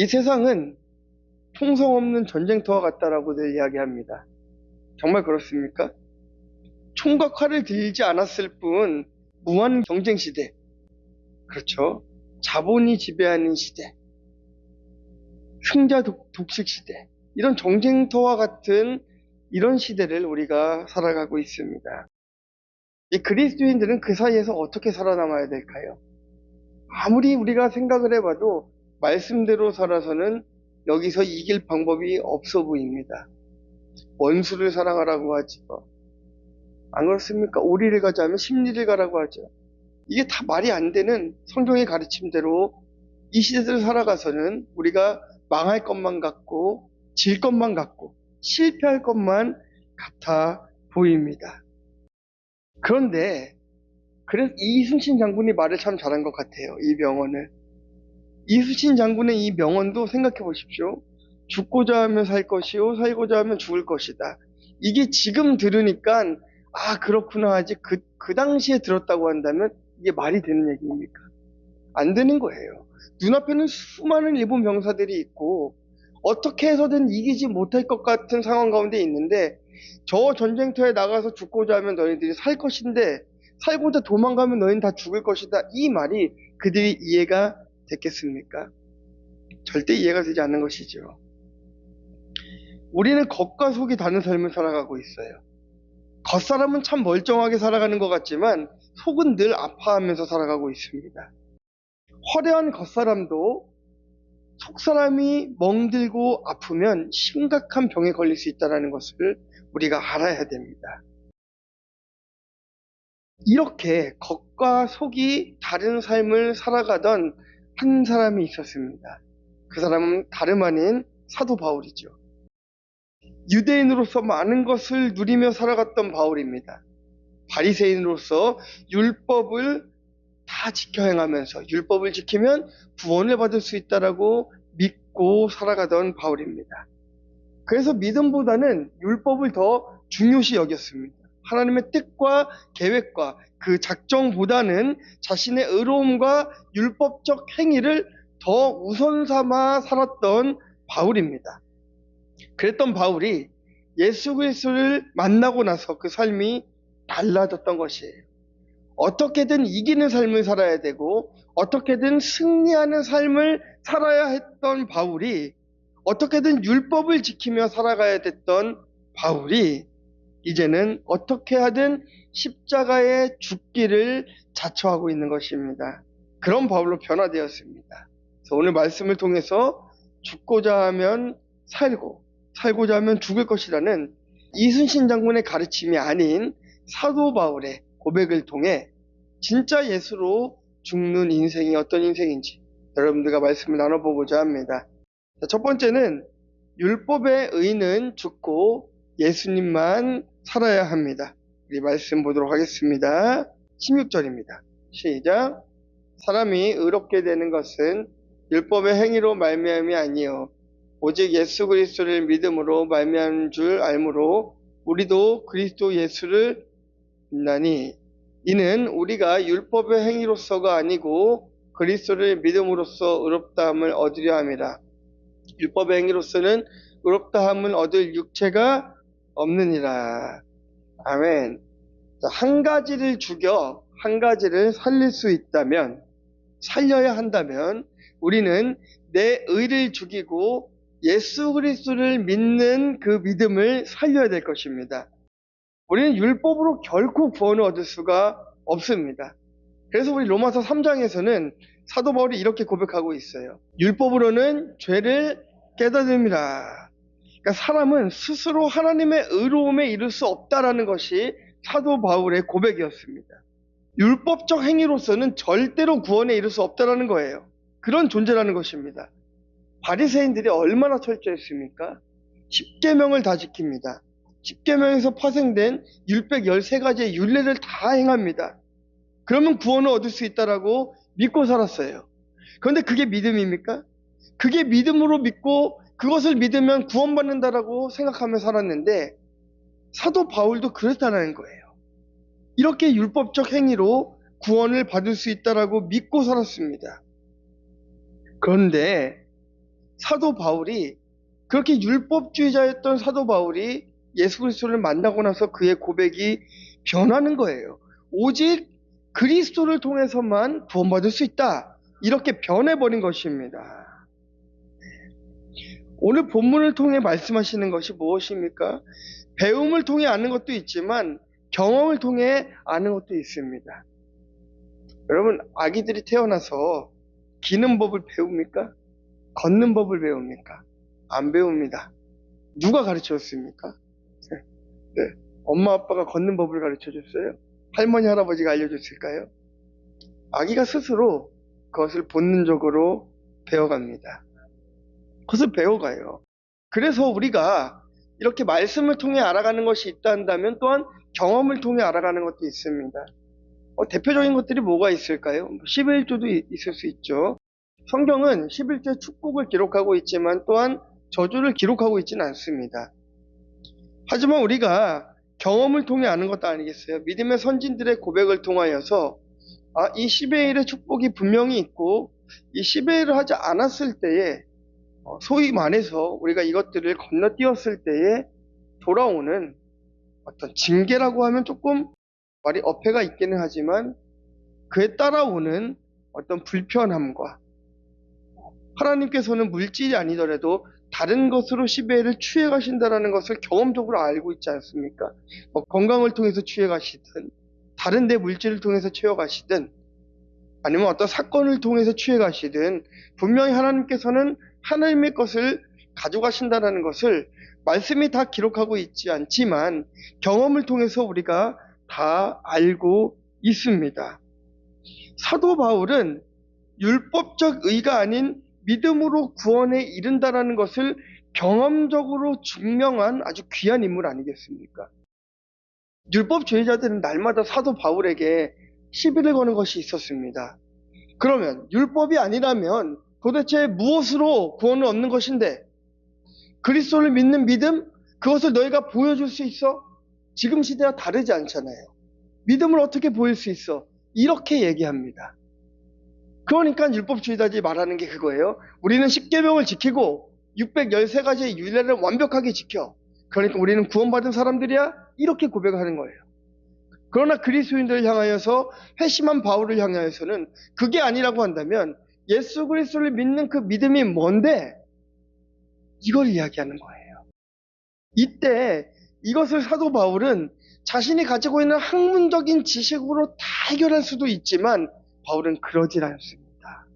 이 세상은 총성 없는 전쟁터와 같다라고들 이야기합니다. 정말 그렇습니까? 총과 칼을 들지 않았을 뿐 무한 경쟁 시대, 그렇죠? 자본이 지배하는 시대, 승자 독식 시대, 이런 전쟁터와 같은 이런 시대를 우리가 살아가고 있습니다. 이 그리스도인들은 그 사이에서 어떻게 살아남아야 될까요? 아무리 우리가 생각을 해봐도 말씀대로 살아서는 여기서 이길 방법이 없어 보입니다. 원수를 사랑하라고 하죠. 안 그렇습니까? 오리를 가자면 십리를 가라고 하죠. 이게 다 말이 안 되는 성경의 가르침대로 이 시대를 살아가서는 우리가 망할 것만 같고 질 것만 같고 실패할 것만 같아 보입니다. 그런데 그래서 이순신 장군이 말을 참 잘한 것 같아요. 이 명언을. 이순신 장군의 이 명언도 생각해 보십시오. 죽고자 하면 살 것이요 살고자 하면 죽을 것이다. 이게 지금 들으니까 아 그렇구나 하지 그 당시에 들었다고 한다면 이게 말이 되는 얘기입니까? 안 되는 거예요. 눈앞에는 수많은 일본 병사들이 있고 어떻게 해서든 이기지 못할 것 같은 상황 가운데 있는데 저 전쟁터에 나가서 죽고자 하면 너희들이 살 것인데 살고자 도망가면 너희는 다 죽을 것이다. 이 말이 그들이 이해가 됐겠습니까? 절대 이해가 되지 않는 것이죠. 우리는 겉과 속이 다른 삶을 살아가고 있어요. 겉사람은 참 멀쩡하게 살아가는 것 같지만 속은 늘 아파하면서 살아가고 있습니다. 화려한 겉사람도 속사람이 멍들고 아프면 심각한 병에 걸릴 수 있다는 것을 우리가 알아야 됩니다. 이렇게 겉과 속이 다른 삶을 살아가던 한 사람이 있었습니다. 그 사람은 다름 아닌 사도 바울이죠. 유대인으로서 많은 것을 누리며 살아갔던 바울입니다. 바리새인으로서 율법을 다 지켜 행하면서 율법을 지키면 구원을 받을 수 있다라고 믿고 살아가던 바울입니다. 그래서 믿음보다는 율법을 더 중요시 여겼습니다. 하나님의 뜻과 계획과 그 작정보다는 자신의 의로움과 율법적 행위를 더 우선 삼아 살았던 바울입니다. 그랬던 바울이 예수 그리스도를 만나고 나서 그 삶이 달라졌던 것이에요. 어떻게든 이기는 삶을 살아야 되고 어떻게든 승리하는 삶을 살아야 했던 바울이 어떻게든 율법을 지키며 살아가야 됐던 바울이 이제는 어떻게 하든 십자가에 죽기를 자처하고 있는 것입니다. 그런 바울로 변화되었습니다. 그래서 오늘 말씀을 통해서 죽고자 하면 살고 살고자 하면 죽을 것이라는 이순신 장군의 가르침이 아닌 사도 바울의 고백을 통해 진짜 예수로 죽는 인생이 어떤 인생인지 여러분들과 말씀을 나눠보고자 합니다. 첫 번째는 율법의 의는 죽고 예수님만 살아야 합니다. 우리 말씀 보도록 하겠습니다. 16절입니다. 시작. 사람이 의롭게 되는 것은 율법의 행위로 말미암이 아니요 오직 예수 그리스도를 믿음으로 말미암은 줄 알므로 우리도 그리스도 예수를 믿나니 이는 우리가 율법의 행위로서가 아니고 그리스도를 믿음으로써 의롭다함을 얻으려 함이라. 율법의 행위로서는 의롭다함을 얻을 육체가 없느니라. 아멘. 한 가지를 죽여 한 가지를 살릴 수 있다면, 살려야 한다면 우리는 내 의를 죽이고 예수 그리스도를 믿는 그 믿음을 살려야 될 것입니다. 우리는 율법으로 결코 구원을 얻을 수가 없습니다. 그래서 우리 로마서 3장에서는 사도 바울이 이렇게 고백하고 있어요. 율법으로는 죄를 깨닫음이라. 그러니까 사람은 스스로 하나님의 의로움에 이를 수 없다라는 것이 사도 바울의 고백이었습니다. 율법적 행위로서는 절대로 구원에 이를 수 없다라는 거예요. 그런 존재라는 것입니다. 바리새인들이 얼마나 철저했습니까? 10계명을 다 지킵니다. 10계명에서 파생된 율법 13가지의 율례를 다 행합니다. 그러면 구원을 얻을 수 있다라고 믿고 살았어요. 그런데 그게 믿음입니까? 그게 믿음으로 믿고 그것을 믿으면 구원받는다라고 생각하며 살았는데 사도 바울도 그랬다는 거예요. 이렇게 율법적 행위로 구원을 받을 수 있다라고 믿고 살았습니다. 그런데 사도 바울이, 그렇게 율법주의자였던 사도 바울이 예수 그리스도를 만나고 나서 그의 고백이 변하는 거예요. 오직 그리스도를 통해서만 구원받을 수 있다. 이렇게 변해버린 것입니다. 오늘 본문을 통해 말씀하시는 것이 무엇입니까? 배움을 통해 아는 것도 있지만 경험을 통해 아는 것도 있습니다. 여러분, 아기들이 태어나서 기는 법을 배웁니까? 걷는 법을 배웁니까? 안 배웁니다. 누가 가르쳐줬습니까? 네. 엄마 아빠가 걷는 법을 가르쳐줬어요? 할머니 할아버지가 알려줬을까요? 아기가 스스로 그것을 본능적으로 배워갑니다. 그것을 배워가요. 그래서 우리가 이렇게 말씀을 통해 알아가는 것이 있다 한다면 또한 경험을 통해 알아가는 것도 있습니다. 대표적인 것들이 뭐가 있을까요? 11조도 있을 수 있죠. 성경은 11조의 축복을 기록하고 있지만 또한 저주를 기록하고 있지는 않습니다. 하지만 우리가 경험을 통해 아는 것도 아니겠어요? 믿음의 선진들의 고백을 통하여서 이 10의 1의 축복이 분명히 있고 이 10의 1을 하지 않았을 때에 소위 말해서 우리가 이것들을 건너뛰었을 때에 돌아오는 어떤 징계라고 하면 조금 말이 어폐가 있기는 하지만 그에 따라오는 어떤 불편함과 하나님께서는 물질이 아니더라도 다른 것으로 10의 1을 취해 가신다는 것을 경험적으로 알고 있지 않습니까? 건강을 통해서 취해 가시든 다른 데 물질을 통해서 취해 가시든 아니면 어떤 사건을 통해서 취해 가시든 분명히 하나님께서는 하나님의 것을 가져가신다는 것을 말씀이 다 기록하고 있지 않지만 경험을 통해서 우리가 다 알고 있습니다. 사도 바울은 율법적 의가 아닌 믿음으로 구원에 이른다라는 것을 경험적으로 증명한 아주 귀한 인물 아니겠습니까? 율법주의자들은 날마다 사도 바울에게 시비를 거는 것이 있었습니다. 그러면 율법이 아니라면 도대체 무엇으로 구원을 얻는 것인데 그리스도를 믿는 믿음? 그것을 너희가 보여줄 수 있어? 지금 시대와 다르지 않잖아요. 믿음을 어떻게 보일 수 있어? 이렇게 얘기합니다. 그러니까 율법주의자들이 말하는 게 그거예요. 우리는 십계명을 지키고 613가지의 율례를 완벽하게 지켜. 그러니까 우리는 구원받은 사람들이야? 이렇게 고백하는 거예요. 그러나 그리스도인들을 향하여서 회심한 바울을 향하여서는 그게 아니라고 한다면 예수 그리스도를 믿는 그 믿음이 뭔데? 이걸 이야기하는 거예요. 이때 이것을 사도 바울은 자신이 가지고 있는 학문적인 지식으로 다 해결할 수도 있지만 바울은 그러질 않습니다.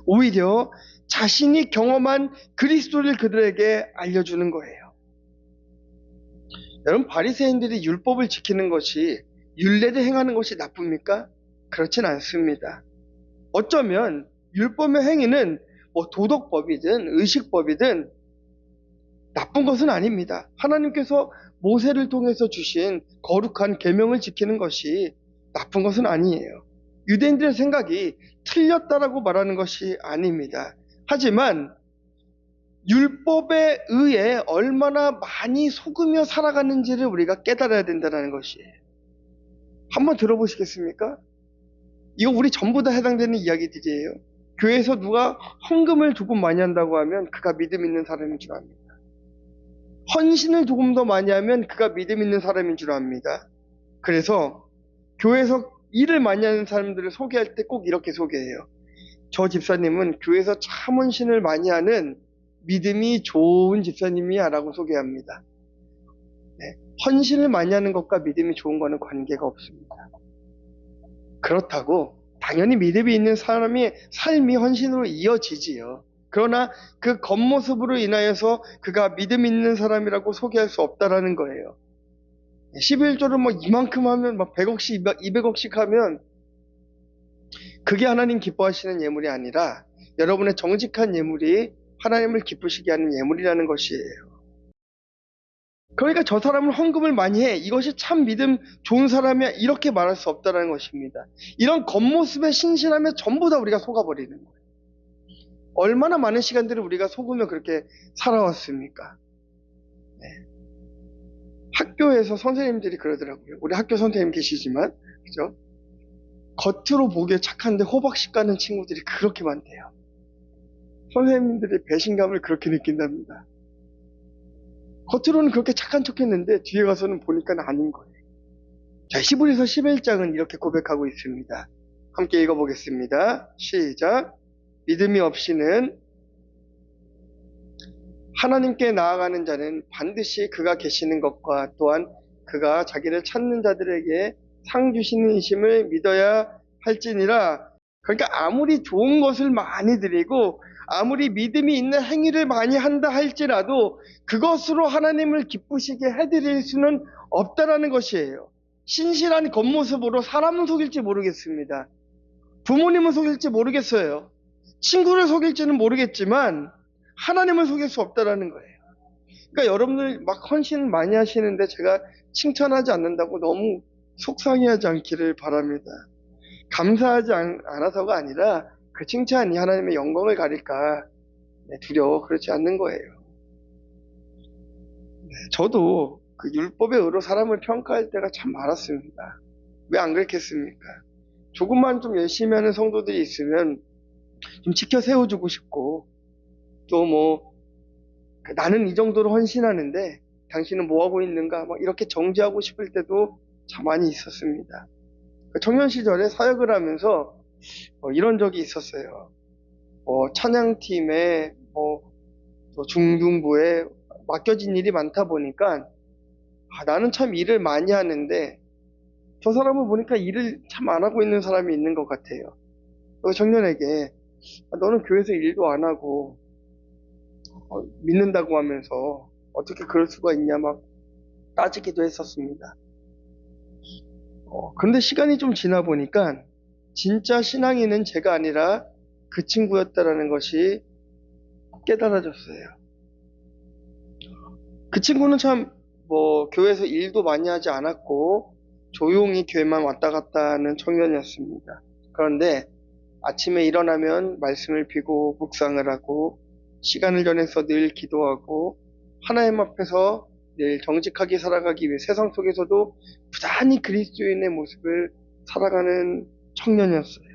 오히려 자신이 경험한 그리스도를 그들에게 알려주는 거예요. 여러분, 바리새인들이 율법을 지키는 것이, 율례를 행하는 것이 나쁩니까? 그렇진 않습니다. 어쩌면 율법의 행위는 도덕법이든 의식법이든 나쁜 것은 아닙니다. 하나님께서 모세를 통해서 주신 거룩한 계명을 지키는 것이 나쁜 것은 아니에요. 유대인들의 생각이 틀렸다라고 말하는 것이 아닙니다. 하지만 율법에 의해 얼마나 많이 속으며 살아가는지를 우리가 깨달아야 된다는 것이에요. 한번 들어보시겠습니까? 이거 우리 전부 다 해당되는 이야기들이에요. 교회에서 누가 헌금을 조금 많이 한다고 하면 그가 믿음 있는 사람인 줄 압니다. 헌신을 조금 더 많이 하면 그가 믿음 있는 사람인 줄 압니다. 그래서 교회에서 일을 많이 하는 사람들을 소개할 때 꼭 이렇게 소개해요. 저 집사님은 교회에서 참 헌신을 많이 하는 믿음이 좋은 집사님이야 라고 소개합니다. 네, 헌신을 많이 하는 것과 믿음이 좋은 것은 관계가 없습니다. 그렇다고 당연히 믿음이 있는 사람의 삶이 헌신으로 이어지지요. 그러나 그 겉모습으로 인하여서 그가 믿음 있는 사람이라고 소개할 수 없다라는 거예요. 11조를 이만큼 하면 100억씩, 200억씩 하면 그게 하나님 기뻐하시는 예물이 아니라 여러분의 정직한 예물이 하나님을 기쁘시게 하는 예물이라는 것이에요. 그러니까 저 사람은 헌금을 많이 해. 이것이 참 믿음 좋은 사람이야. 이렇게 말할 수 없다는 것입니다. 이런 겉모습에 신실하면 전부 다 우리가 속아버리는 거예요. 얼마나 많은 시간들을 우리가 속으며 그렇게 살아왔습니까? 네. 학교에서 선생님들이 그러더라고요. 우리 학교 선생님 계시지만, 그죠? 겉으로 보기에 착한데 호박씨 까는 친구들이 그렇게 많대요. 선생님들의 배신감을 그렇게 느낀답니다. 겉으로는 그렇게 착한 척했는데 뒤에 가서는 보니까 아닌 거예요. 자, 히브리서 11장은 이렇게 고백하고 있습니다. 함께 읽어보겠습니다. 시작. 믿음이 없이는 하나님께 나아가는 자는 반드시 그가 계시는 것과 또한 그가 자기를 찾는 자들에게 상 주시는 이심을 믿어야 할지니라. 그러니까 아무리 좋은 것을 많이 드리고 아무리 믿음이 있는 행위를 많이 한다 할지라도 그것으로 하나님을 기쁘시게 해드릴 수는 없다라는 것이에요. 신실한 겉모습으로 사람은 속일지 모르겠습니다. 부모님은 속일지 모르겠어요. 친구를 속일지는 모르겠지만 하나님을 속일 수 없다라는 거예요. 그러니까 여러분들 막 헌신 많이 하시는데 제가 칭찬하지 않는다고 너무 속상해하지 않기를 바랍니다. 감사하지 않아서가 아니라 그 칭찬이 하나님의 영광을 가릴까 두려워 그렇지 않는 거예요. 저도 그 율법의 의로 사람을 평가할 때가 참 많았습니다. 왜 안 그렇겠습니까? 조금만 좀 열심히 하는 성도들이 있으면 좀 지켜 세워주고 싶고 또 뭐 나는 이 정도로 헌신하는데 당신은 뭐 하고 있는가 막 이렇게 정지하고 싶을 때도 참 많이 있었습니다. 청년 시절에 사역을 하면서 이런 적이 있었어요. 찬양팀에 중등부에 맡겨진 일이 많다 보니까 나는 참 일을 많이 하는데 저 사람을 보니까 일을 참 안 하고 있는 사람이 있는 것 같아요. 청년에게 너는 교회에서 일도 안 하고 믿는다고 하면서 어떻게 그럴 수가 있냐 막 따지기도 했었습니다. 근데 시간이 좀 지나 보니까 진짜 신앙인은 제가 아니라 그 친구였다라는 것이 깨달아졌어요. 그 친구는 참 교회에서 일도 많이 하지 않았고 조용히 교회만 왔다 갔다 하는 청년이었습니다. 그런데 아침에 일어나면 말씀을 피고 묵상을 하고 시간을 정해서 늘 기도하고 하나님 앞에서 늘 정직하게 살아가기 위해 세상 속에서도 부단히 그리스도인의 모습을 살아가는 청년이었어요.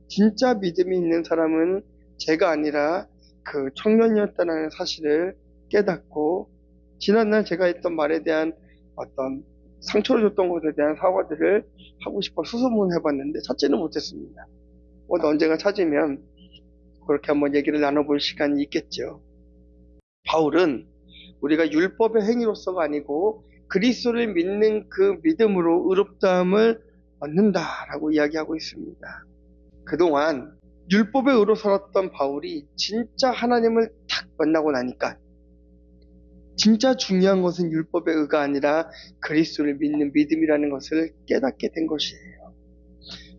진짜 믿음이 있는 사람은 제가 아니라 그 청년이었다는 사실을 깨닫고 지난날 제가 했던 말에 대한 어떤 상처를 줬던 것에 대한 사과들을 하고 싶어 수소문해봤는데 찾지는 못했습니다. 언젠가 찾으면 그렇게 한번 얘기를 나눠볼 시간이 있겠죠. 바울은 우리가 율법의 행위로서가 아니고 그리스도를 믿는 그 믿음으로 의롭다함을 얻는다라고 이야기하고 있습니다. 그동안 율법의 의로 살았던 바울이 진짜 하나님을 탁 만나고 나니까 진짜 중요한 것은 율법의 의가 아니라 그리스도를 믿는 믿음이라는 것을 깨닫게 된 것이에요.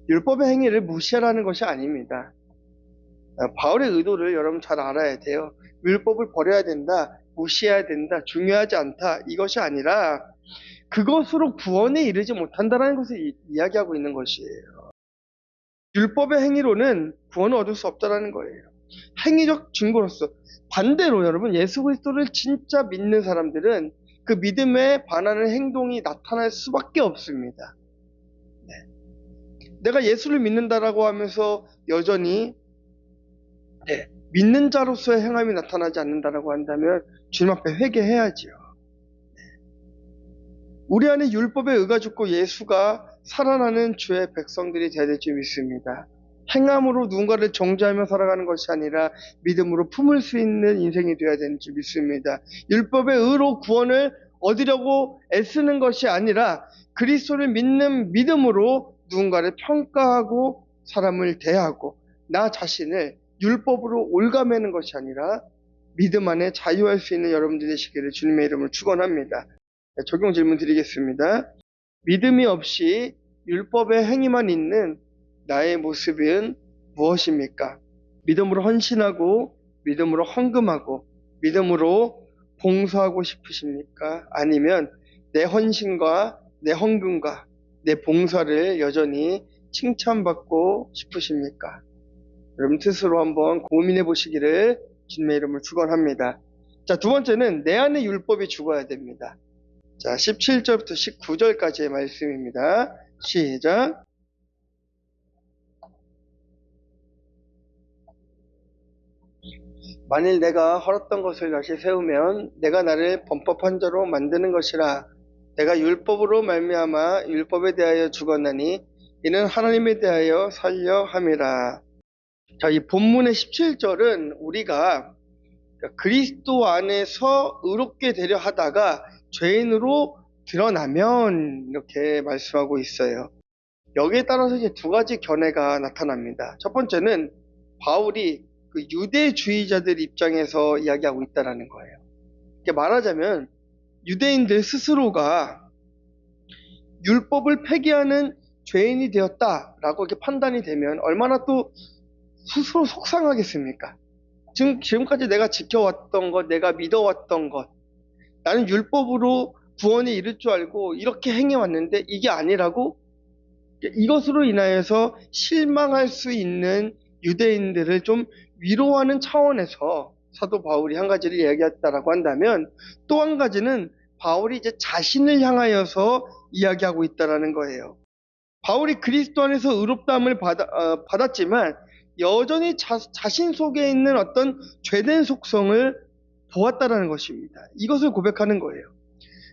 율법의 행위를 무시하라는 것이 아닙니다. 바울의 의도를 여러분 잘 알아야 돼요. 율법을 버려야 된다, 무시해야 된다, 중요하지 않다 이것이 아니라 그것으로 구원에 이르지 못한다는 것을 이야기하고 있는 것이에요. 율법의 행위로는 구원을 얻을 수 없다는 거예요. 행위적 증거로서 반대로 여러분 예수 그리스도를 진짜 믿는 사람들은 그 믿음에 반하는 행동이 나타날 수밖에 없습니다. 내가 예수를 믿는다라고 하면서 여전히 믿는 자로서의 행함이 나타나지 않는다라고 한다면 주님 앞에 회개해야지요. 우리 안에 율법의 의가 죽고 예수가 살아나는 주의 백성들이 되어야 될 줄 믿습니다. 행함으로 누군가를 정죄하며 살아가는 것이 아니라 믿음으로 품을 수 있는 인생이 되어야 되는 줄 믿습니다. 율법의 의로 구원을 얻으려고 애쓰는 것이 아니라 그리스도를 믿는 믿음으로 누군가를 평가하고 사람을 대하고 나 자신을 율법으로 올가매는 것이 아니라 믿음 안에 자유할 수 있는 여러분들 되시기를 주님의 이름으로 축원합니다. 적용 질문 드리겠습니다. 믿음이 없이 율법의 행위만 있는 나의 모습은 무엇입니까? 믿음으로 헌신하고 믿음으로 헌금하고 믿음으로 봉사하고 싶으십니까? 아니면 내 헌신과 내 헌금과 내 봉사를 여전히 칭찬받고 싶으십니까? 여러분 스스로 한번 고민해 보시기를 주님의 이름으로 축원합니다. 자, 두 번째는 내 안에 율법이 죽어야 됩니다. 자, 17절부터 19절까지의 말씀입니다. 시작. 만일 내가 헐었던 것을 다시 세우면 내가 나를 범법한 자로 만드는 것이라. 내가 율법으로 말미암아 율법에 대하여 죽었나니 이는 하나님에 대하여 살려 함이라. 자, 이 본문의 17절은 우리가 그리스도 안에서 의롭게 되려 하다가 죄인으로 드러나면 이렇게 말씀하고 있어요. 여기에 따라서 이제 두 가지 견해가 나타납니다. 첫 번째는 바울이 그 유대주의자들 입장에서 이야기하고 있다는 거예요. 이렇게 말하자면 유대인들 스스로가 율법을 폐기하는 죄인이 되었다라고 이렇게 판단이 되면 얼마나 또 스스로 속상하겠습니까? 지금까지 내가 지켜왔던 것, 내가 믿어왔던 것, 나는 율법으로 구원에 이를 줄 알고 이렇게 행해왔는데 이게 아니라고? 이것으로 인하여서 실망할 수 있는 유대인들을 좀 위로하는 차원에서 사도 바울이 한 가지를 이야기했다라고 한다면, 또 한 가지는 바울이 이제 자신을 향하여서 이야기하고 있다라는 거예요. 바울이 그리스도 안에서 의롭다함을 받았지만 여전히 자신 속에 있는 어떤 죄된 속성을 보았다라는 것입니다. 이것을 고백하는 거예요.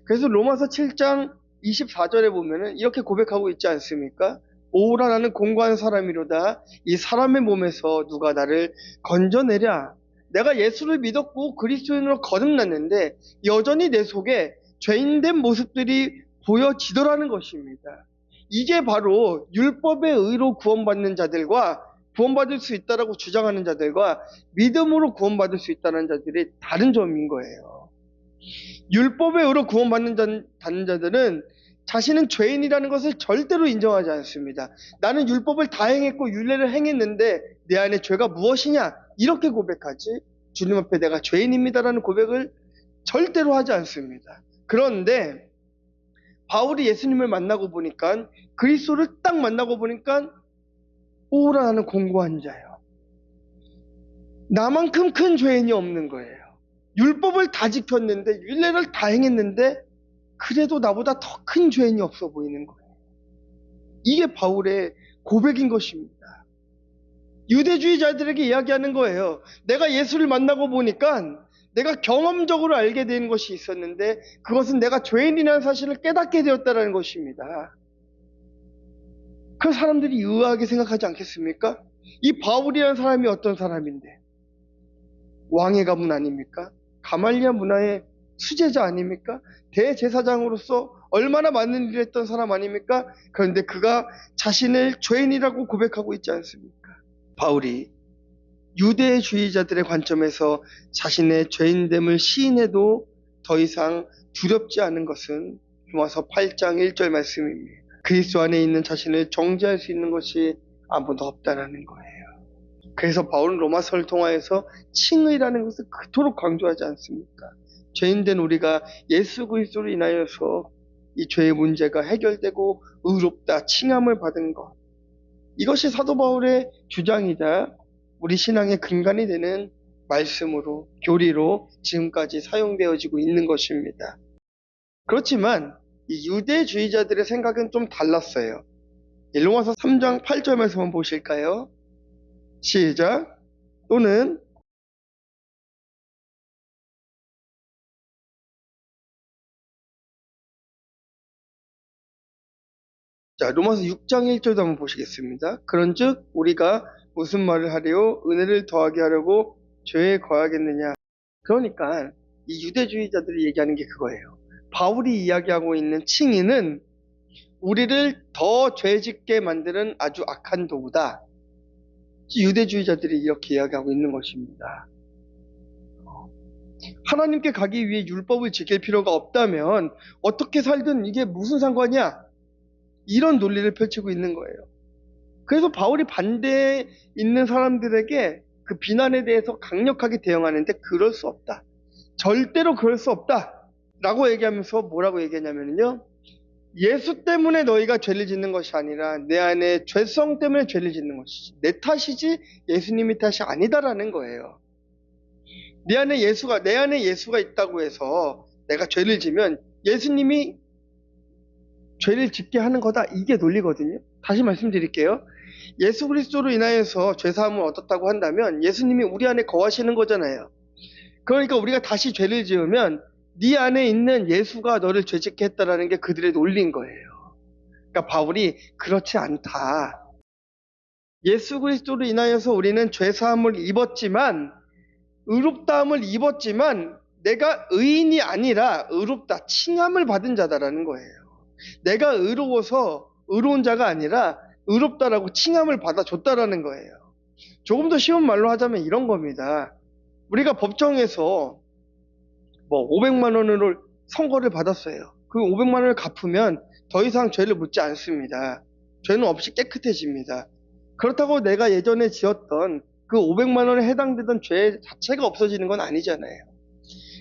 그래서 로마서 7장 24절에 보면은 이렇게 고백하고 있지 않습니까? 오라 나는 공고한 사람이로다. 이 사람의 몸에서 누가 나를 건져내랴. 내가 예수를 믿었고 그리스도인으로 거듭났는데 여전히 내 속에 죄인된 모습들이 보여지더라는 것입니다. 이게 바로 율법의 의로 구원받는 자들과 구원받을 수 있다라고 주장하는 자들과 믿음으로 구원받을 수 있다는 자들이 다른 점인 거예요. 율법의 의로 구원받는 자들은 자신은 죄인이라는 것을 절대로 인정하지 않습니다. 나는 율법을 다 행했고 율례를 행했는데 내 안에 죄가 무엇이냐? 이렇게 고백하지 주님 앞에 내가 죄인입니다라는 고백을 절대로 하지 않습니다. 그런데 바울이 예수님을 만나고 보니까, 그리스도를 딱 만나고 보니까 오라 나는 공고한 자요. 나만큼 큰 죄인이 없는 거예요. 율법을 다 지켰는데 율례를 다 행했는데 그래도 나보다 더 큰 죄인이 없어 보이는 거예요. 이게 바울의 고백인 것입니다. 유대주의자들에게 이야기하는 거예요. 내가 예수를 만나고 보니까 내가 경험적으로 알게 된 것이 있었는데 그것은 내가 죄인이라는 사실을 깨닫게 되었다는 것입니다. 그 사람들이 의아하게 생각하지 않겠습니까? 이 바울이라는 사람이 어떤 사람인데? 왕의 가문 아닙니까? 가말리아 문화의 수제자 아닙니까? 대제사장으로서 얼마나 많은 일을 했던 사람 아닙니까? 그런데 그가 자신을 죄인이라고 고백하고 있지 않습니까? 바울이 유대주의자들의 관점에서 자신의 죄인됨을 시인해도 더 이상 두렵지 않은 것은 로마서 8장 1절 말씀입니다. 그리스도 안에 있는 자신을 정죄할 수 있는 것이 아무도 없다라는 거예요. 그래서 바울은 로마서를 통하여서 칭의라는 것을 그토록 강조하지 않습니까? 죄인된 우리가 예수 그리스도로 인하여서 이 죄의 문제가 해결되고 의롭다 칭함을 받은 것, 이것이 사도 바울의 주장이자 우리 신앙의 근간이 되는 말씀으로, 교리로 지금까지 사용되어지고 있는 것입니다. 그렇지만 이 유대주의자들의 생각은 좀 달랐어요. 로마서 3장 8절 말씀 한번 보실까요? 시작. 또는 자, 로마서 6장 1절도 한번 보시겠습니다. 그런즉 우리가 무슨 말을 하려 은혜를 더하게 하려고 죄에 거하겠느냐. 그러니까 이 유대주의자들이 얘기하는 게 그거예요. 바울이 이야기하고 있는 칭의는 우리를 더 죄짓게 만드는 아주 악한 도구다. 유대주의자들이 이렇게 이야기하고 있는 것입니다. 하나님께 가기 위해 율법을 지킬 필요가 없다면 어떻게 살든 이게 무슨 상관이야? 이런 논리를 펼치고 있는 거예요. 그래서 바울이 반대에 있는 사람들에게 그 비난에 대해서 강력하게 대응하는데 그럴 수 없다. 절대로 그럴 수 없다. 라고 얘기하면서 뭐라고 얘기하냐면요. 예수 때문에 너희가 죄를 짓는 것이 아니라 내 안에 죄성 때문에 죄를 짓는 것이지. 내 탓이지 예수님의 탓이 아니다라는 거예요. 내 안에 예수가 있다고 해서 내가 죄를 지면 예수님이 죄를 짓게 하는 거다. 이게 논리거든요. 다시 말씀드릴게요. 예수 그리스도로 인하여서 죄사함을 얻었다고 한다면 예수님이 우리 안에 거하시는 거잖아요. 그러니까 우리가 다시 죄를 지으면 네 안에 있는 예수가 너를 죄짓게 했다라는 게 그들의 논리인 거예요. 그러니까 바울이 그렇지 않다. 예수 그리스도로 인하여서 우리는 죄사함을 입었지만, 의롭다함을 입었지만 내가 의인이 아니라 의롭다, 칭함을 받은 자다라는 거예요. 내가 의로워서 의로운 자가 아니라 의롭다라고 칭함을 받아줬다라는 거예요. 조금 더 쉬운 말로 하자면 이런 겁니다. 우리가 법정에서 500만 원을 선고를 받았어요. 그 500만 원을 갚으면 더 이상 죄를 묻지 않습니다. 죄는 없이 깨끗해집니다. 그렇다고 내가 예전에 지었던 그 500만 원에 해당되던 죄 자체가 없어지는 건 아니잖아요.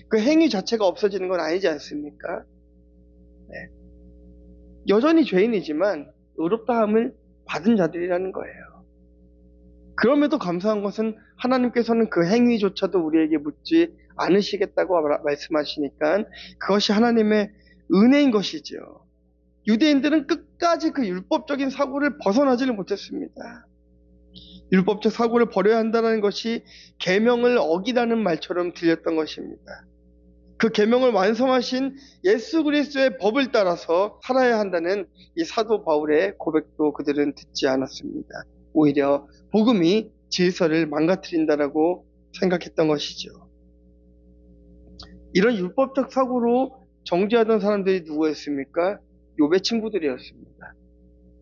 그 행위 자체가 없어지는 건 아니지 않습니까? 네. 여전히 죄인이지만 의롭다함을 받은 자들이라는 거예요. 그럼에도 감사한 것은 하나님께서는 그 행위조차도 우리에게 묻지 않으시겠다고 말씀하시니까 그것이 하나님의 은혜인 것이죠. 유대인들은 끝까지 그 율법적인 사고를 벗어나지를 못했습니다. 율법적 사고를 버려야 한다는 것이 계명을 어기다는 말처럼 들렸던 것입니다. 그 계명을 완성하신 예수 그리스도의 법을 따라서 살아야 한다는 이 사도 바울의 고백도 그들은 듣지 않았습니다. 오히려 복음이 질서를 망가뜨린다라고 생각했던 것이죠. 이런 율법적 사고로 정죄하던 사람들이 누구였습니까? 욥의 친구들이었습니다.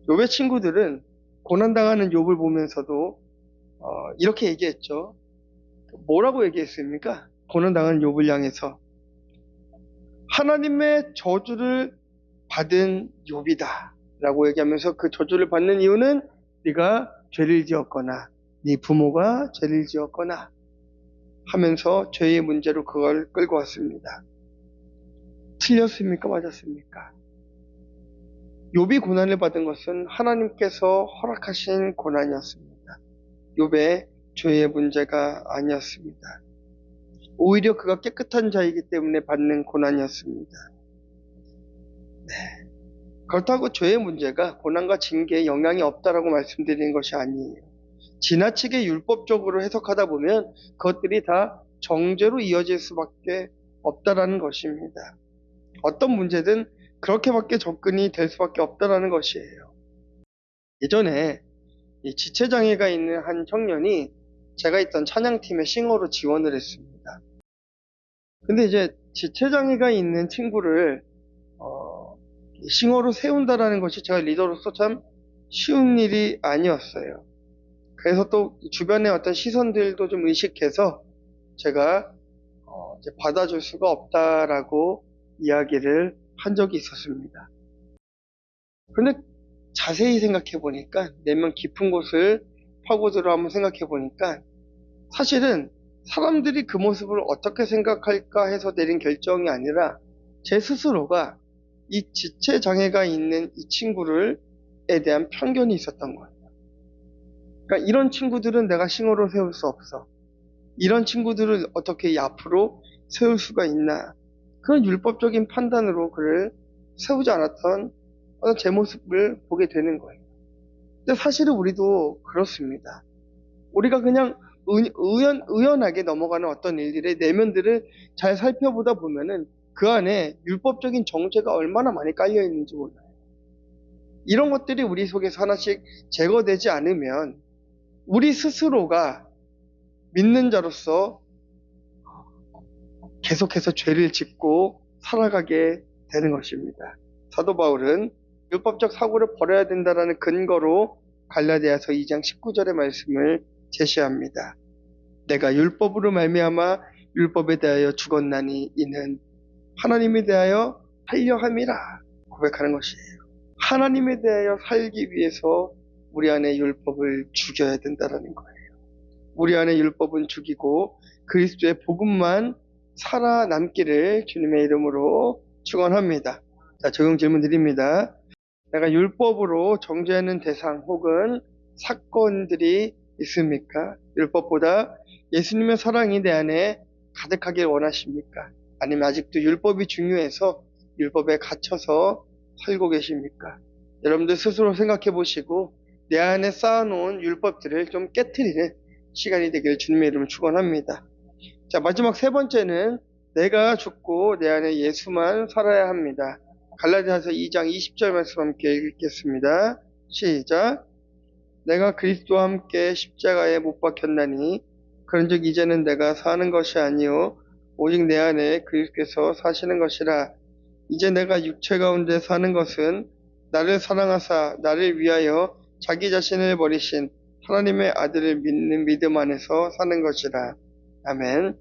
욥의 친구들은 고난당하는 욥을 보면서도 이렇게 얘기했죠. 뭐라고 얘기했습니까? 고난당하는 욥을 향해서 하나님의 저주를 받은 욥이다 라고 얘기하면서 그 저주를 받는 이유는 네가 죄를 지었거나 네 부모가 죄를 지었거나 하면서 죄의 문제로 그걸 끌고 왔습니다. 틀렸습니까? 맞았습니까? 욥이 고난을 받은 것은 하나님께서 허락하신 고난이었습니다. 욥의 죄의 문제가 아니었습니다. 오히려 그가 깨끗한 자이기 때문에 받는 고난이었습니다. 네. 그렇다고 죄의 문제가 고난과 징계에 영향이 없다라고 말씀드리는 것이 아니에요. 지나치게 율법적으로 해석하다 보면 그것들이 다 정죄로 이어질 수밖에 없다라는 것입니다. 어떤 문제든 그렇게밖에 접근이 될 수밖에 없다라는 것이에요. 예전에 이 지체장애가 있는 한 청년이 제가 있던 찬양팀에 싱어로 지원을 했습니다. 근데 이제 지체장애가 있는 친구를 싱어로 세운다라는 것이 제가 리더로서 참 쉬운 일이 아니었어요. 그래서 또 주변의 어떤 시선들도 좀 의식해서 제가 이제 받아줄 수가 없다라고 이야기를 한 적이 있었습니다. 그런데 자세히 생각해 보니까, 내면 깊은 곳을 파고들어 한번 생각해 보니까 사실은 사람들이 그 모습을 어떻게 생각할까 해서 내린 결정이 아니라 제 스스로가 이 지체 장애가 있는 이 친구를에 대한 편견이 있었던 거예요. 그러니까 이런 친구들은 내가 싱어로 세울 수 없어. 이런 친구들을 어떻게 앞으로 세울 수가 있나. 그런 율법적인 판단으로 그를 세우지 않았던 제 모습을 보게 되는 거예요. 근데 사실은 우리도 그렇습니다. 우리가 그냥 의연하게 넘어가는 어떤 일들의 내면들을 잘 살펴보다 보면은 그 안에 율법적인 정죄가 얼마나 많이 깔려 있는지 몰라요. 이런 것들이 우리 속에서 하나씩 제거되지 않으면 우리 스스로가 믿는 자로서 계속해서 죄를 짓고 살아가게 되는 것입니다. 사도 바울은 율법적 사고를 버려야 된다는 근거로 갈라디아서 2장 19절의 말씀을 제시합니다. 내가 율법으로 말미암아 율법에 대하여 죽었나니 이는 하나님에 대하여 살려 함이라 고백하는 것이에요. 하나님에 대하여 살기 위해서 우리 안에 율법을 죽여야 된다는 거예요. 우리 안에 율법은 죽이고 그리스도의 복음만 살아남기를 주님의 이름으로 축원합니다. 자, 적용 질문 드립니다. 내가 율법으로 정죄하는 대상 혹은 사건들이 있습니까? 율법보다 예수님의 사랑이 내 안에 가득하길 원하십니까? 아니면 아직도 율법이 중요해서 율법에 갇혀서 살고 계십니까? 여러분들 스스로 생각해 보시고 내 안에 쌓아놓은 율법들을 좀 깨트리는 시간이 되길 주님의 이름으로 축원합니다. 자, 마지막 세 번째는 내가 죽고 내 안에 예수만 살아야 합니다. 갈라디아서 2장 20절 말씀 함께 읽겠습니다. 시작. 내가 그리스도와 함께 십자가에 못 박혔나니 그런즉 이제는 내가 사는 것이 아니요 오직 내 안에 그리스도께서 사시는 것이라. 이제 내가 육체 가운데 사는 것은 나를 사랑하사 나를 위하여 자기 자신을 버리신 하나님의 아들을 믿는 믿음 안에서 사는 것이라. 아멘.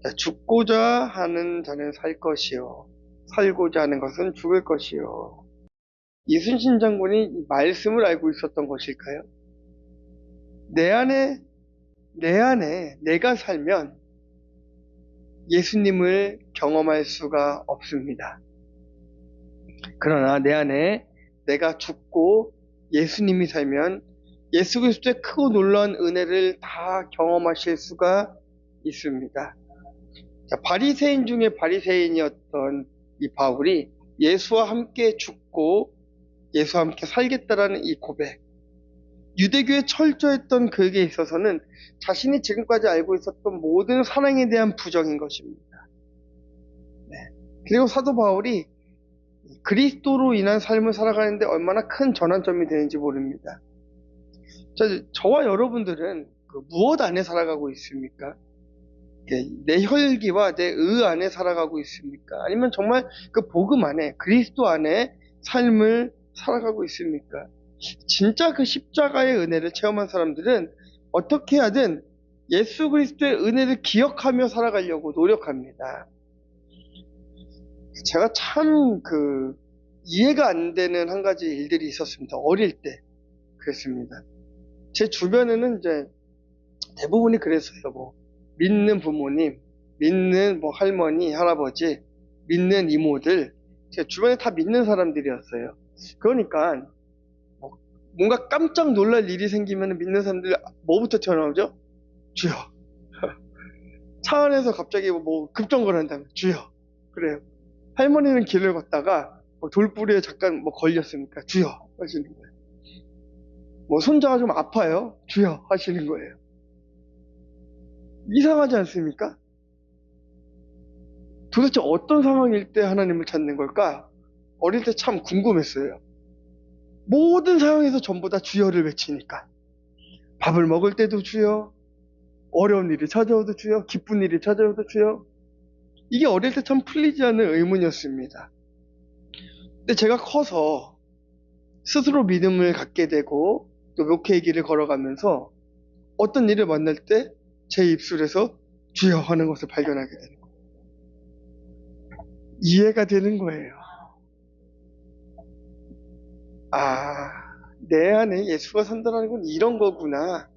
자, 죽고자 하는 자는 살 것이요 살고자 하는 것은 죽을 것이요. 이순신 장군이 이 말씀을 알고 있었던 것일까요? 내 안에 내가 살면 예수님을 경험할 수가 없습니다. 그러나 내 안에 내가 죽고 예수님이 살면 예수 그리스도의 크고 놀라운 은혜를 다 경험하실 수가 있습니다. 자, 바리새인 중에 바리새인이었던 이 바울이 예수와 함께 죽고 예수와 함께 살겠다라는 이 고백, 유대교에 철저했던 그에게 있어서는 자신이 지금까지 알고 있었던 모든 사랑에 대한 부정인 것입니다. 네. 그리고 사도 바울이 그리스도로 인한 삶을 살아가는데 얼마나 큰 전환점이 되는지 모릅니다. 저와 여러분들은 무엇 안에 살아가고 있습니까? 내 혈기와 내 의 안에 살아가고 있습니까? 아니면 정말 그 복음 안에, 그리스도 안에 삶을 살아가고 있습니까? 진짜 그 십자가의 은혜를 체험한 사람들은 어떻게 하든 예수 그리스도의 은혜를 기억하며 살아가려고 노력합니다. 제가 참 이해가 안 되는 한 가지 일들이 있었습니다. 어릴 때 그랬습니다. 제 주변에는 이제 대부분이 그랬어요. 믿는 부모님, 믿는 할머니, 할아버지, 믿는 이모들, 제 주변에 다 믿는 사람들이었어요. 그러니까 뭔가 깜짝 놀랄 일이 생기면 믿는 사람들 뭐부터 튀어나오죠? 주여. 차 안에서 갑자기 급정거를 한다면 주여. 그래요. 할머니는 길을 걷다가 돌부리에 잠깐 걸렸으니까 주여 하시는 거예요. 손자가 좀 아파요. 주여 하시는 거예요. 이상하지 않습니까? 도대체 어떤 상황일 때 하나님을 찾는 걸까? 어릴 때 참 궁금했어요. 모든 상황에서 전부 다 주여를 외치니까. 밥을 먹을 때도 주여, 어려운 일이 찾아오도 주여, 기쁜 일이 찾아오도 주여. 이게 어릴 때 참 풀리지 않는 의문이었습니다. 근데 제가 커서 스스로 믿음을 갖게 되고 또 목회의 길을 걸어가면서 어떤 일을 만날 때 제 입술에서 주여 하는 것을 발견하게 되는 거예요. 이해가 되는 거예요. 내 안에 예수가 산다는 건 이런 거구나.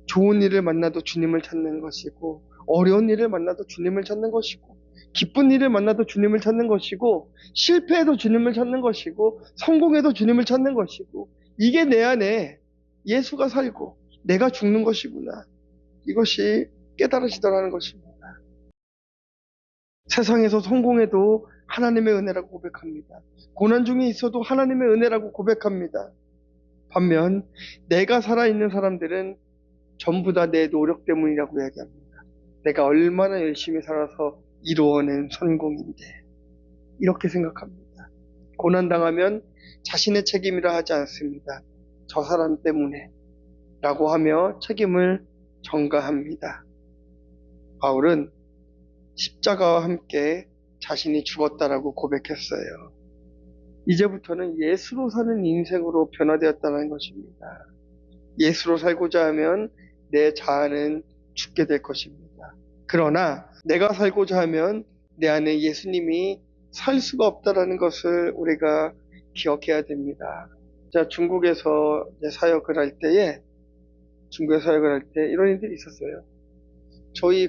좋은 일을 만나도 주님을 찾는 것이고, 어려운 일을 만나도 주님을 찾는 것이고, 기쁜 일을 만나도 주님을 찾는 것이고, 실패해도 주님을 찾는 것이고, 성공해도 주님을 찾는 것이고, 이게 내 안에 예수가 살고 내가 죽는 것이구나. 이것이 깨달으시더라는 것입니다. 세상에서 성공해도 하나님의 은혜라고 고백합니다. 고난 중에 있어도 하나님의 은혜라고 고백합니다. 반면 내가 살아있는 사람들은 전부 다 내 노력 때문이라고 이야기합니다. 내가 얼마나 열심히 살아서 이루어낸 성공인데 이렇게 생각합니다. 고난당하면 자신의 책임이라 하지 않습니다. 저 사람 때문에 라고 하며 책임을 전가합니다. 바울은 십자가와 함께 자신이 죽었다라고 고백했어요. 이제부터는 예수로 사는 인생으로 변화되었다는 것입니다. 예수로 살고자 하면 내 자아는 죽게 될 것입니다. 그러나 내가 살고자 하면 내 안에 예수님이 살 수가 없다라는 것을 우리가 기억해야 됩니다. 중국에서 사역을 할 때 이런 일들이 있었어요. 저희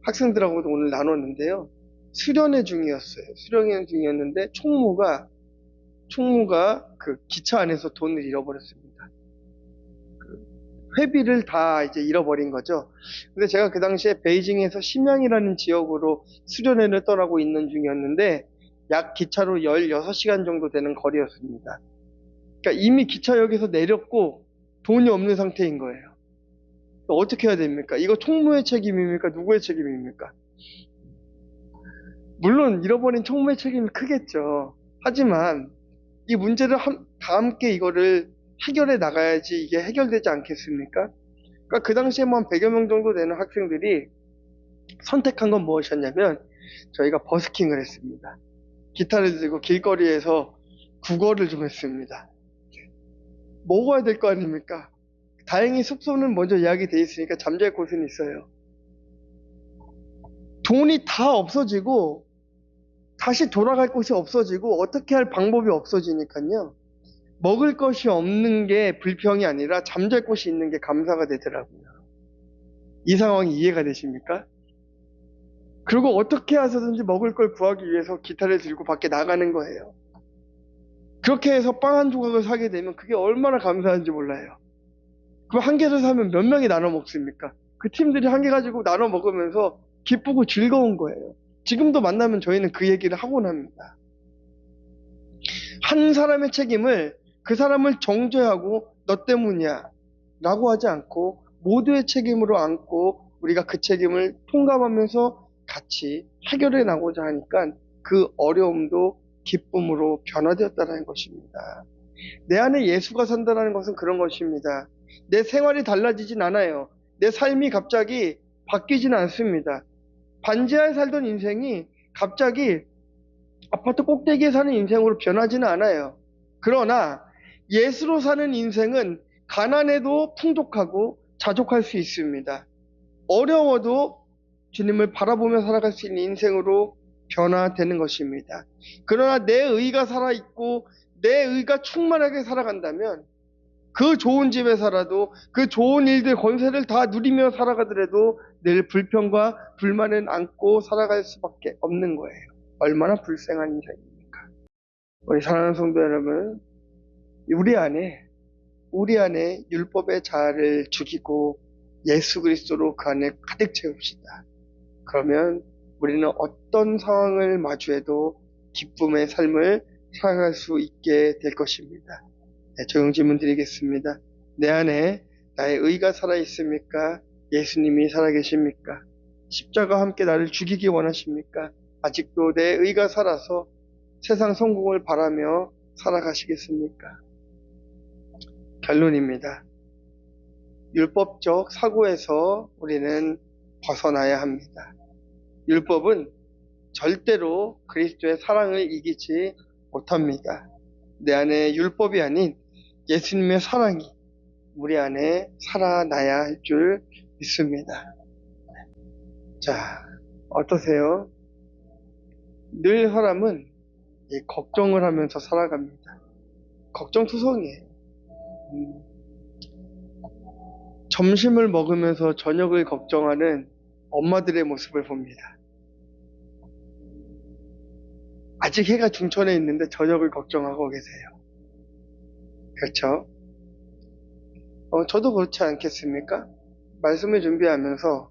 학생들하고도 오늘 나눴는데요. 수련회 중이었는데 총무가 기차 안에서 돈을 잃어버렸습니다. 회비를 다 잃어버린 거죠. 근데 제가 그 당시에 베이징에서 심양이라는 지역으로 수련회를 떠나고 있는 중이었는데 약 기차로 16시간 정도 되는 거리였습니다. 그러니까 이미 기차역에서 내렸고 돈이 없는 상태인 거예요. 어떻게 해야 됩니까? 이거 총무의 책임입니까? 누구의 책임입니까? 물론 잃어버린 총무의 책임이 크겠죠. 하지만 이 문제를 다 함께 이거를 해결해 나가야지 이게 해결되지 않겠습니까? 그러니까 그 당시에 뭐 한 100여 명 정도 되는 학생들이 선택한 건 무엇이었냐면 저희가 버스킹을 했습니다. 기타를 들고 길거리에서 국어를 좀 했습니다. 먹어야 될 거 아닙니까? 다행히 숙소는 먼저 예약이 돼 있으니까 잠잘 곳은 있어요. 돈이 다 없어지고 다시 돌아갈 곳이 없어지고 어떻게 할 방법이 없어지니까요. 먹을 것이 없는 게 불평이 아니라 잠잘 곳이 있는 게 감사가 되더라고요. 이 상황이 이해가 되십니까? 그리고 어떻게 해서든지 먹을 걸 구하기 위해서 기타를 들고 밖에 나가는 거예요. 그렇게 해서 빵 한 조각을 사게 되면 그게 얼마나 감사한지 몰라요. 그럼 한 개를 사면 몇 명이 나눠 먹습니까? 그 팀들이 한 개 가지고 나눠 먹으면서 기쁘고 즐거운 거예요. 지금도 만나면 저희는 그 얘기를 하곤 합니다. 한 사람의 책임을 그 사람을 정죄하고 너 때문이야 라고 하지 않고 모두의 책임으로 안고 우리가 그 책임을 통감하면서 같이 해결해 나가고자 하니까 그 어려움도 기쁨으로 변화되었다는 것입니다. 내 안에 예수가 산다는 것은 그런 것입니다. 내 생활이 달라지진 않아요. 내 삶이 갑자기 바뀌지는 않습니다. 반지하에 살던 인생이 갑자기 아파트 꼭대기에 사는 인생으로 변하지는 않아요. 그러나 예수로 사는 인생은 가난해도 풍족하고 자족할 수 있습니다. 어려워도 주님을 바라보며 살아갈 수 있는 인생으로 변화되는 것입니다. 그러나 내 의가 살아있고 내 의가 충만하게 살아간다면 그 좋은 집에 살아도 그 좋은 일들 권세를 다 누리며 살아가더라도 늘 불평과 불만을 안고 살아갈 수밖에 없는 거예요. 얼마나 불쌍한 인생입니까? 우리 사랑하는 성도 여러분, 우리 안에 율법의 자아를 죽이고 예수 그리스도로 그 안에 가득 채웁시다. 그러면 우리는 어떤 상황을 마주해도 기쁨의 삶을 살아갈 수 있게 될 것입니다. 네, 적용 질문 드리겠습니다. 내 안에 나의 의가 살아있습니까? 예수님이 살아계십니까? 십자가와 함께 나를 죽이기 원하십니까? 아직도 내 의가 살아서 세상 성공을 바라며 살아가시겠습니까? 결론입니다. 율법적 사고에서 우리는 벗어나야 합니다. 율법은 절대로 그리스도의 사랑을 이기지 못합니다. 내 안에 율법이 아닌 예수님의 사랑이 우리 안에 살아나야 할 줄 믿습니다. 자, 어떠세요? 늘 사람은 걱정을 하면서 살아갑니다. 걱정투성이에요. 점심을 먹으면서 저녁을 걱정하는 엄마들의 모습을 봅니다. 아직 해가 중천에 있는데 저녁을 걱정하고 계세요. 그렇죠? 저도 그렇지 않겠습니까? 말씀을 준비하면서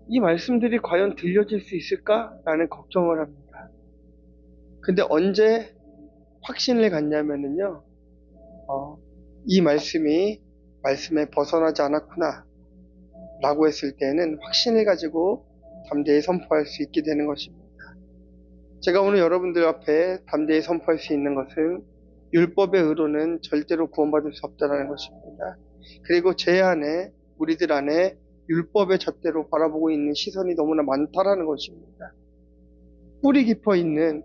이 말씀들이 과연 들려질 수 있을까? 라는 걱정을 합니다. 근데 언제 확신을 갖냐면요, 이 말씀에 벗어나지 않았구나 라고 했을 때는 확신을 가지고 담대히 선포할 수 있게 되는 것입니다. 제가 오늘 여러분들 앞에 담대히 선포할 수 있는 것은 율법의 의로는 절대로 구원받을 수 없다는 것입니다. 그리고 제 안에, 우리들 안에 율법의 잣대로 바라보고 있는 시선이 너무나 많다라는 것입니다. 뿌리 깊어 있는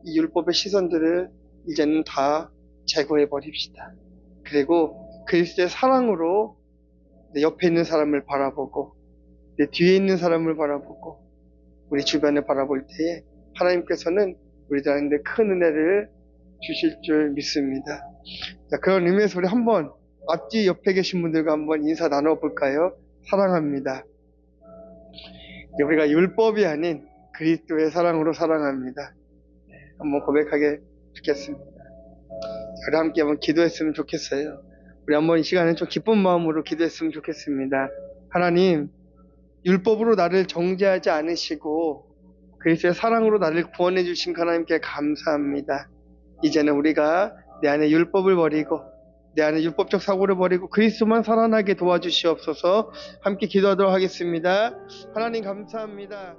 이 율법의 시선들을 이제는 다 제거해 버립시다. 그리고 그리스도의 사랑으로 내 옆에 있는 사람을 바라보고 내 뒤에 있는 사람을 바라보고 우리 주변을 바라볼 때에 하나님께서는 우리들한테 큰 은혜를 주실 줄 믿습니다. 자, 그런 의미에서 우리 한번 앞뒤 옆에 계신 분들과 한번 인사 나눠볼까요? 사랑합니다. 우리가 율법이 아닌 그리스도의 사랑으로 사랑합니다. 한번 고백하게 좋겠습니다. 우리 함께 한번 기도했으면 좋겠어요. 우리 한번 이 시간에 좀 기쁜 마음으로 기도했으면 좋겠습니다. 하나님, 율법으로 나를 정죄하지 않으시고 그리스도의 사랑으로 나를 구원해 주신 하나님께 감사합니다. 이제는 우리가 내 안에 율법을 버리고 내 안에 율법적 사고를 버리고 그리스도만 살아나게 도와주시옵소서. 함께 기도하도록 하겠습니다. 하나님 감사합니다.